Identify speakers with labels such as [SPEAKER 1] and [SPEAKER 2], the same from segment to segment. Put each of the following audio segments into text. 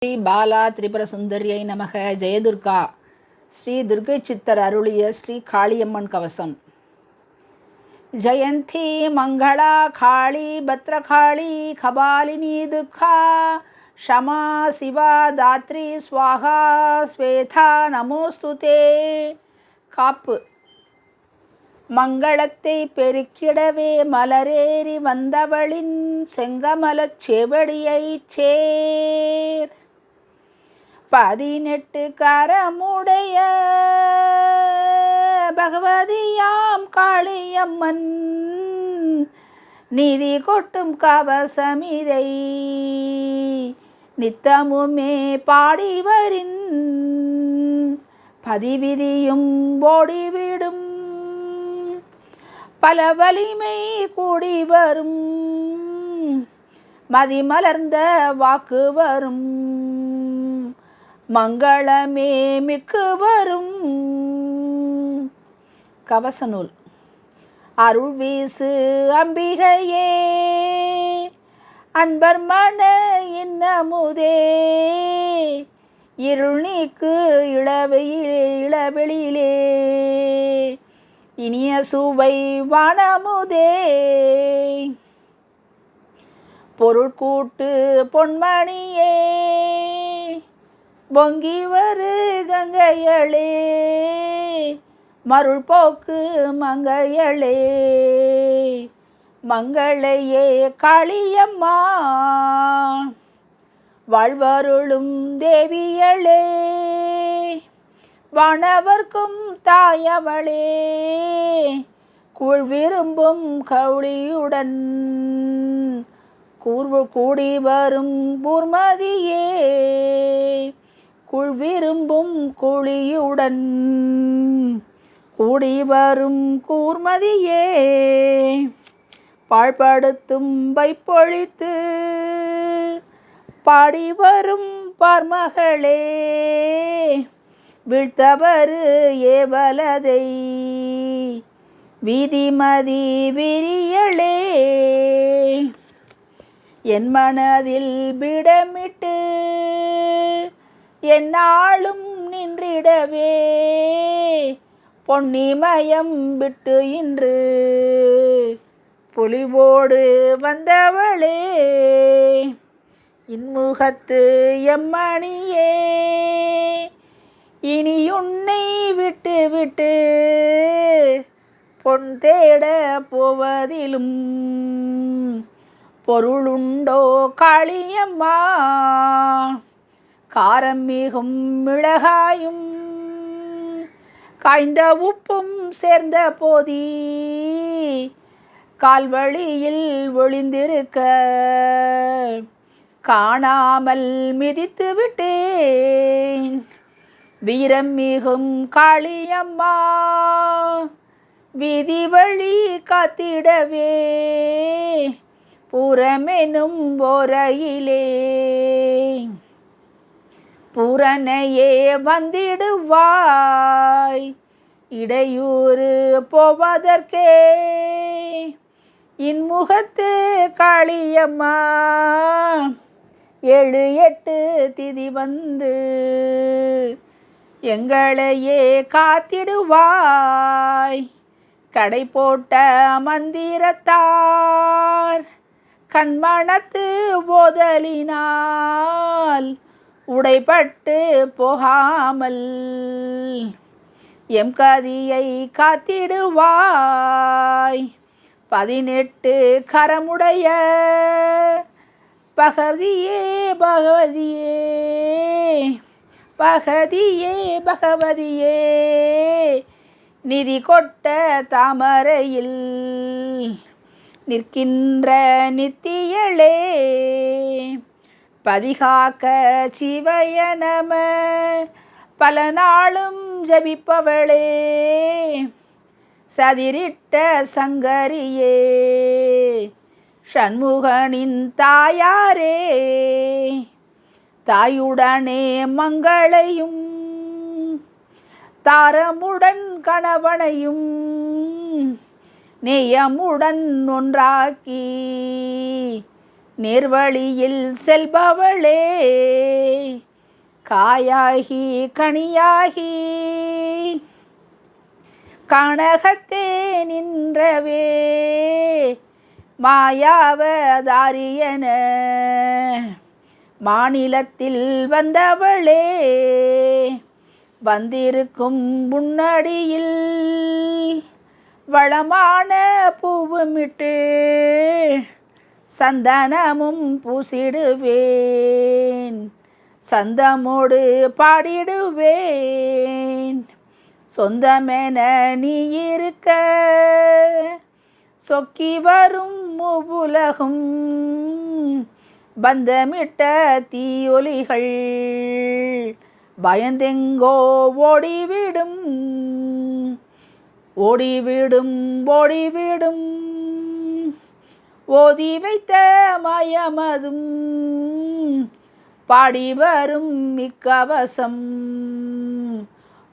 [SPEAKER 1] ஸ்ரீ பாலா திரிபுர சுந்தரியை நமக. ஜெயதுர்கா. ஸ்ரீ துர்கை சித்தர் அருளிய ஸ்ரீ காளியம்மன் கவசம். ஜெயந்தி மங்களா காளி பத்ரகாளி கபாலினி துர்கா ஷமா சிவா தாத்ரி ஸ்வாகா ஸ்வேதா நமோஸ்துதே. காப்பு. மங்களத்தை பெருக்கிடவே மலரேறி வந்தவளின் செங்கமலச் செவடியை சேர் 18 கரமுடைய பகவதியாம் காளியம்மன் நிதி கொட்டும் கவசமிதை நித்தமுமே பாடிவரின் பதிவிதியும் ஓடிவிடும் பல வலிமை கூடி வரும் மதிமலர்ந்த வாக்கு வரும் மங்களமே மிக்கு வரும். கவசநூல். அருள் வீசு அம்பிகையே அன்பர் மன இன்னமுதே இருள் நீக்கு இளவெளியிலே இனிய சுவை வானமுதே பொருள் கூட்டு பொன்மணியே பொங்கி வரு கங்கையளே மருள் போக்கு மங்கையளே மங்களையே காளியம்மா வாழ்வருளும் தேவியளே வானவர்க்கும் தாயவளே கூழ் விரும்பும் கௌளியுடன் கூடி வரும் கூர்மதியே கூழ் விரும்பும் கூலியுடன் கூடி வரும் கூர்மதியே பாழ்படுத்தும் வைப்பொழித்து பாடி வரும் பார்மகளே வீழ்த்தவரு ஏவலதை வீதிமதி விரியளே என் மனதில் பிடமிட்டு என்னாலும் நின்றிடவே பொன்னிமயம் விட்டு இன்று பொலிவோடு வந்தவளே இன்முகத்து எம்மணியே இனி உன்னை விட்டு விட்டு பொன் தேட போவதிலும் பொருளுண்டோ காளியம்மா காரம் மிகும் மிளகாயும் காய்ந்த உப்பும் சேர்ந்த போதி கால்வழியில் ஒளிந்திருக்க காணாமல் மிதித்து விட்டேன் வீரம் மிகும் காளியம்மா வீதி வழி காத்திடவே புறமெனும் ஓரையிலே பூரணையே வந்திடுவாய் இடையூறு போவதற்கே இன்முகத்து காளியம்மா 7-8 திதி வந்து எங்களையே காத்திடுவாய் கடை போட்ட மந்திரத்தார் கண்மணத்து போதலினால் உடைப்பட்டு போகாமல் எம் கதியை காத்திடுவாய் 18 கரமுடைய பகவதியே பகவதியே பகவதியே பகவதியே நிதி கொட்ட தாமரையில் நிற்கின்ற நித்தியளே பதிகாக்க சிவய நம பல நாளும் ஜபிப்பவளே சதிரிட்ட சங்கரியே சண்முகனின் தாயாரே தாயுடனே மங்களையும் தாரமுடன் கணவனையும் நேயமுடன் ஒன்றாக்கி நேர்வழியில் செல்பவளே, காயாகி கனியாகி கனகத்தே நின்றவே, மாயாவதாரியன மாநிலத்தில் வந்தவளே, வந்திருக்கும் முன்னடியில் வளமான பூவுமிட்டு சந்தனமும் பூசிடுவேன், சந்தமோடு பாடிடுவேன். சொந்தமென நீ இருக்க சொக்கி வரும் மூவுலகும், பந்தமிட்ட தீயொலிகள் பயந்தெங்கோ ஓடிவிடும், ஓடிவிடும், ஓடிவிடும். ஓதி வைத்த மாயமதும் பாடி வரும் மிக்கவசம்,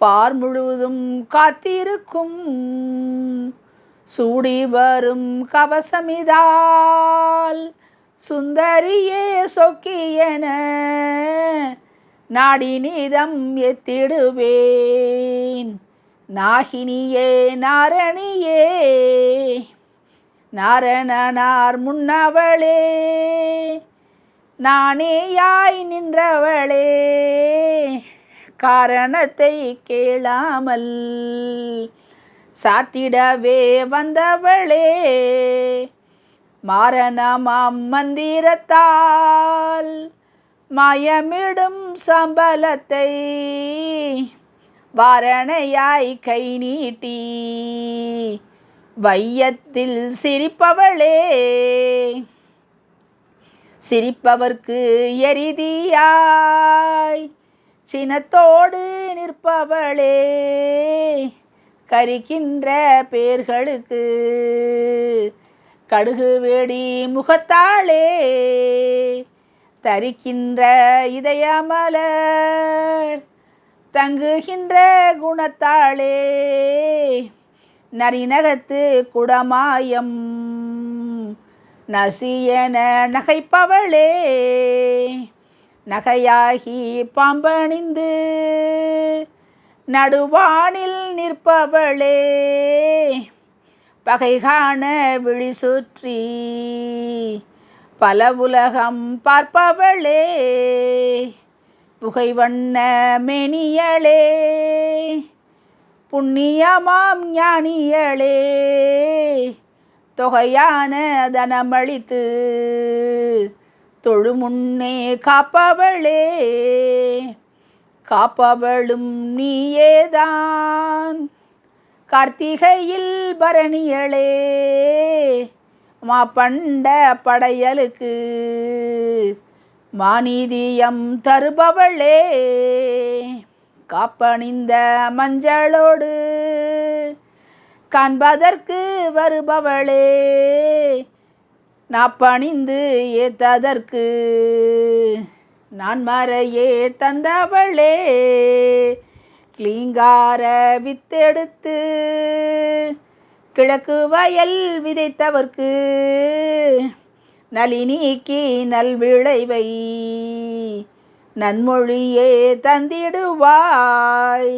[SPEAKER 1] பார் முழுதும் காத்திருக்கும் சூடி வரும் கவசமிதால், சுந்தரியே சொக்கியன நாடி நீதம் எத்திடுவேன். நாகினியே நாரணியே, நாரணனார் முன்னவளே, நானேயாய் நின்றவளே, காரணத்தை கேளாமல் சாத்திடவே வந்தவளே, மாரணமாம் மந்திரத்தால் மாயமிடும் சம்பலத்தை வாரணையாய் கை நீட்டி வையத்தில் சிரிப்பவளே, சிரிப்பவர்க்கு எரிதியாய் சினத்தோடு நிற்பவளே, கரிக்கின்ற பேர்களுக்கு கடுகு வேடி முகத்தாளே, தரிக்கின்ற இதயமலர் தங்குகின்ற குணத்தாளே, நரிநகத்து குடமாயம் நசியன நகைப்பவளே, நகையாகி பாம்பணிந்து நடுவானில் நிற்பவளே, பகை காண விழி சுற்றி பல உலகம் பார்ப்பவளே, புகைவண்ண மேனியளே, புண்ணியமாம் ஞானியளே, தொகையான தனமளித்து தொழுமுன்னே காப்பவளே, காப்பவளும் நீயேதான் கார்த்திகையில் பரணியளே, மாப்பண்ட படையலுக்கு மாநிதியம் தருபவளே, காப்பணிந்த மஞ்சளோடு காண்பதற்கு வருபவளே, நாப்பணிந்து ஏத்ததற்கு நான் மறையே தந்தவளே, கிளீங்கார வித்தெடுத்து கிழக்கு வயல் விதைத்தவர்க்கு நளினிக்கு நல்விளைவை நன்மொழியே தந்திடுவாய்.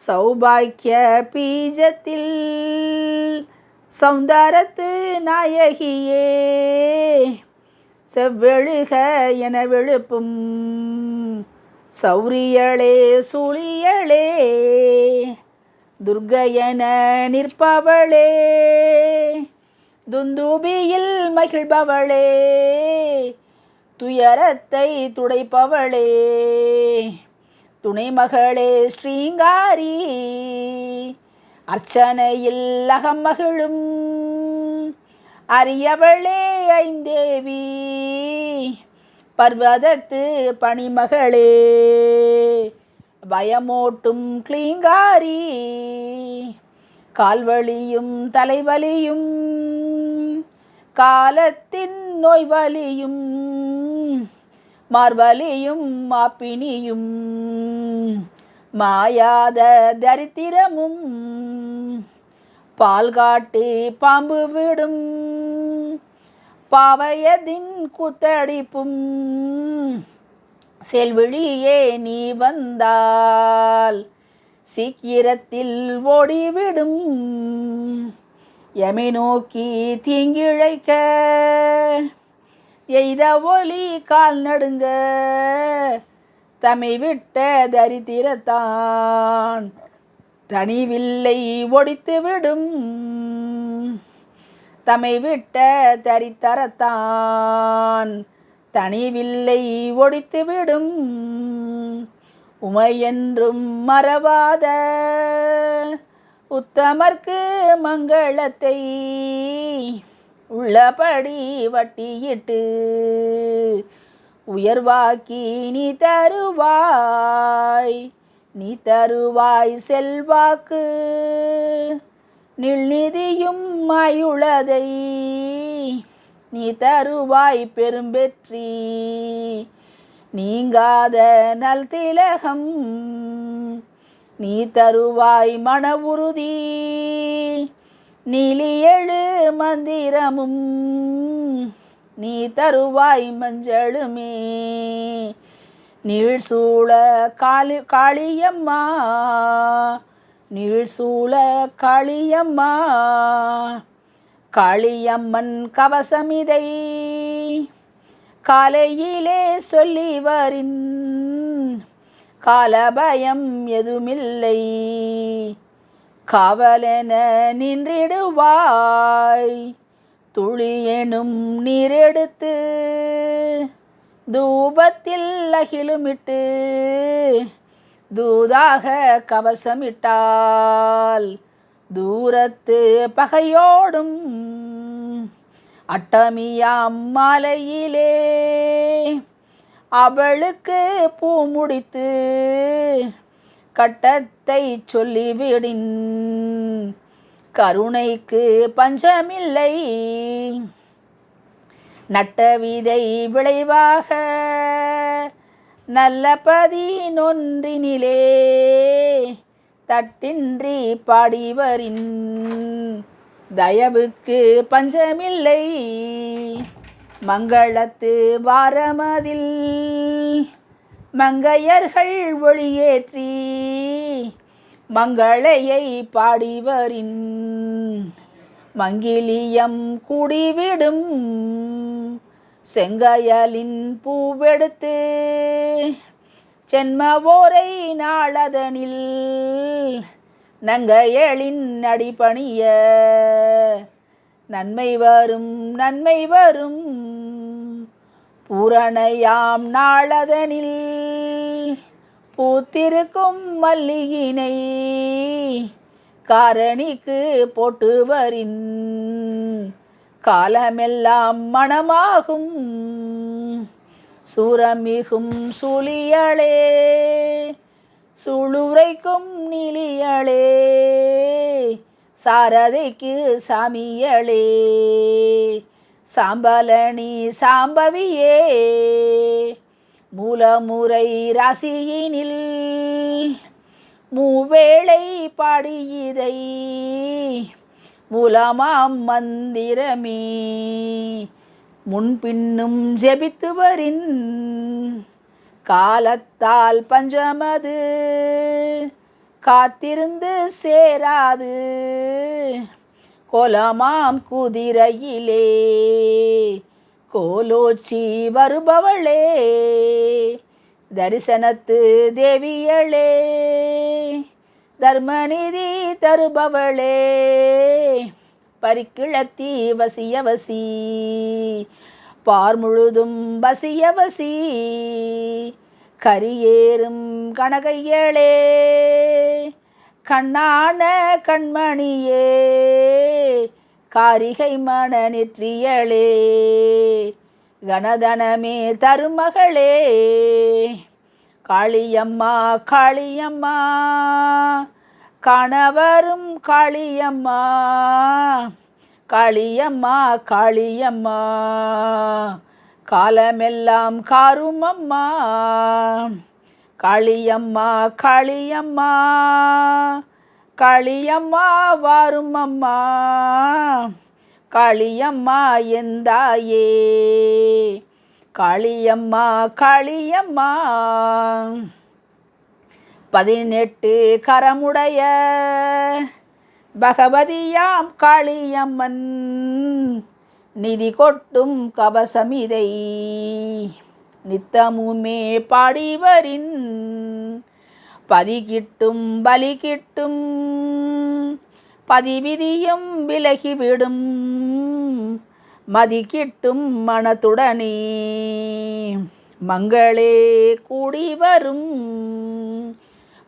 [SPEAKER 1] சௌபாக்கிய பீஜத்தில் சௌந்தரத்து நாயகியே, செவ்வெழுக என வெளுப்பும் சௌரியளே சூழியளே, துர்க்கையென நிற்பவளே, துந்துபியில் மகிழ்பவளே, துயரத்தை துடைப்பவளே, துணைமகளே ஸ்ரீங்காரி, அர்ச்சனையில் அகமகிழும் அரியவளே ஐந்தேவி, பர்வதத்து பணிமகளே, பயமோட்டும் கிளீங்காரி, கால்வலியும் தலைவலியும் காலத்தின் நோய்வலியும் மார்வலியும் மாப்பினியும் மாயாத தரித்திரமும் பால் காட்டி பாம்பு விடும் பாவையதின் கூத்தடிப்பும் செல்விழியே நீ வந்தால் சீக்கிரத்தில் ஓடிவிடும். எமை நோக்கி தீங்கிழைக்க எய்த ஒலி கால் நடுங்க தமை விட்ட தரித்திரத்தான் தனிவில்லை ஒடித்துவிடும். தமை விட்ட தரித்தரத்தான் தனிவில்லை ஒடித்துவிடும். உமையென்றும் மறவாத உத்தமர்க்கு மங்களத்தை உள்ளபடி வட்டியிட்டு உயர்வாக்கி நீ தருவாய் செல்வாக்கு நில்நிதியும் மாயுளதை நீ தருவாய் பெரும்பெற்றி நீங்காத நல் திலகம் நீ தருவாய் மன உறுதி நீலியெழு மந்திரமும் நீ தருவாய் மஞ்சளுமே. நீழ்சூழ காளியம்மா நீழ்சூழ காளியம்மா காளியம்மன் கவசமிதை காலையிலே சொல்லி வரின் காலபயம் எதுமில்லை காவலென நின்றிடுவாய். துளியெனும் நீரெடுத்து தூபத்தில் அகிலுமிட்டு தூதாக கவசமிட்டால் தூரத்து பகையோடும். அட்டமியாம் மாலையிலே அவளுக்கு பூ முடித்து கட்டத்தை சொல்லிவிடின் கருணைக்கு பஞ்சமில்லை. நட்ட விதை விளைவாக நல்ல 11 தட்டின்றி பாடிவரின் தயவுக்கு பஞ்சமில்லை. மங்களத்து வாரமதில் மங்கையர்கள் ஒளியேற்றி மங்களையை பாடிவரின் மங்கிலியம் கூடிவிடும். செங்கையலின் பூவெடுத்து சென்மவோரை நாளதனில் நங்கையலின் அடிபணிய நன்மை வரும் பூரணையாம் நாளதனில் பூத்திருக்கும் மல்லியினை காரணிக்கு போட்டுவரின் காலமெல்லாம் மணமாகும். சூரமிகும் சூழியளே சூளுரைக்கும் நீலியளே சாரதைக்கு சாமியளே சாம்பலணி சாம்பவியே மூலமுறை ராசியினில் மூவேளை பாடியிதை மூலமாம் மந்திரமே முன்பின்னும் ஜெபித்துவரின் காலத்தால் பஞ்சமது காத்திருந்து சேராது கோலமாம் குதிரையிலே கோலோச்சி வருபவளே தரிசனத்து தேவியளே தர்மநிதி தருபவளே பரிக்கிழத்தி வசியவசி பார் முழுதும் வசியவசி கரியேறும் கனகையளே கண்ணான கண்மணியே காரிகை மன நெற்றியளே கணதனமே தருமகளே காளியம்மா காளியம்மா காணவரும் காளியம்மா காளியம்மா காளியம்மா காலமெல்லாம் காருமம்மா காளியம்மா காளியம்மா காளியம்மா வாருமம்மா காளியம்மா எந்தாயே, காளியம்மா காளியம்மா. 18 கரமுடைய பகவதியாம் காளியம்மன், நிதி கொட்டும் கவசமிதை நித்தமுமே பாடிவரின், பதி கிட்டும் பலி கிட்டும் பதிவிதியும் விலகிவிடும், மதி கிட்டும் மனத்துடனே மங்களே கூடி வரும்.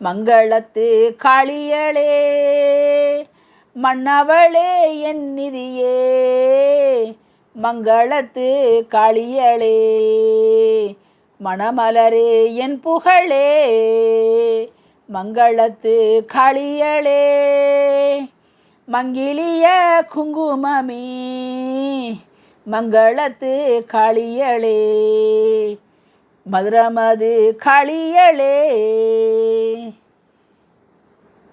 [SPEAKER 1] மங்களத்து காளியளே மன்னவளே என் நிதியே, மங்களத்து காளியளே மணமலரே என் புகழே, மங்களத்து காளியளே மங்கிலிய குங்குமமே, மங்களத்து காளியளே மதுரமது காளியளே